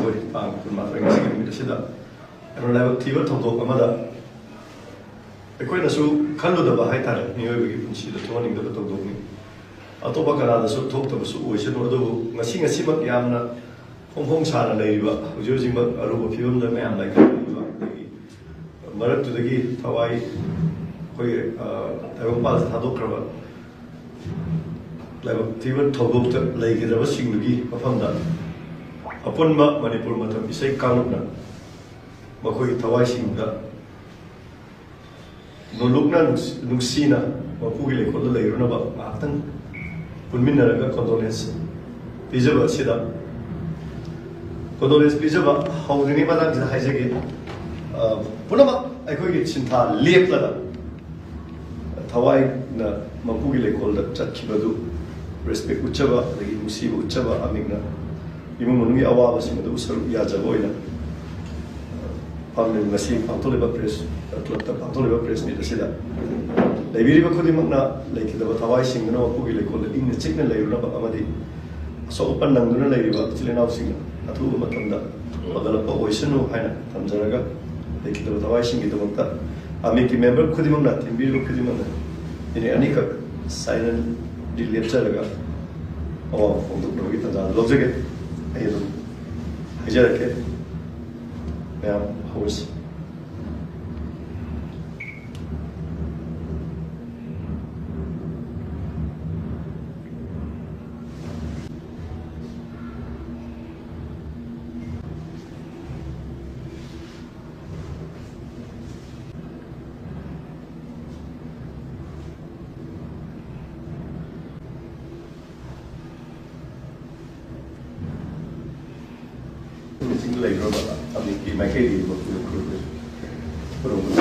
Joy,คุณมาเป็นสิ่งมีแต่สิดาเราได้ที่ว่าทำตัวกันมาได้ก็ยังสู้ขั้นรู้ดับให้ตายนี่ว่าเป็นสิ่งที่ตัวนึงดับตัวนี้อัตโตบักการาสู้ทุกตัวสู้โอ้ยฉันว่าดูงั้นมักยามนะห้องชาอะไรดีวะอุจจาระมักอารมณ์พิมพ์เลยไม่อะไรกันดีวะมารักตัวกี้ทวายคุยแต่ว่าป้าถ้าดูกระบะแล้วที่ว่าทบุกจะเลยกินแล้วสิ่งนี้มาฟังได้apun mak Manipur macam isai kaluk na makoi thawai sing da noluk na nuksi na mapu gile ko le ro na ba atang punmin na ga condolence pijaba sida condolence pijaba haudini ma dang hai jage punama ai koi gi chintha lep la da thawai na mapu gile ko da chat khibadu respect uchaba lagi nusi uchaba amigna imong manungi awa basi madu usar ya jagoina pamle ngasi pantole ba press club ta pantole ba press ni dasida laibiri ba khodi magna laikida ba thawai sing na ko gi lekol in check na lairu na ba amadi so open nang duna lairi ba chilenaw sing athu matamda badala pa oisanu haina tamjaraga laikida ba thawai sing gi domta ami ki member khodi magna timbiri ba khodi magna ini anika silent di lecture laga awa fonduk no gi ta lobjege ayun hajar ke ma'am host lagi berapa? Kami ki mai ke di waktu itu, baru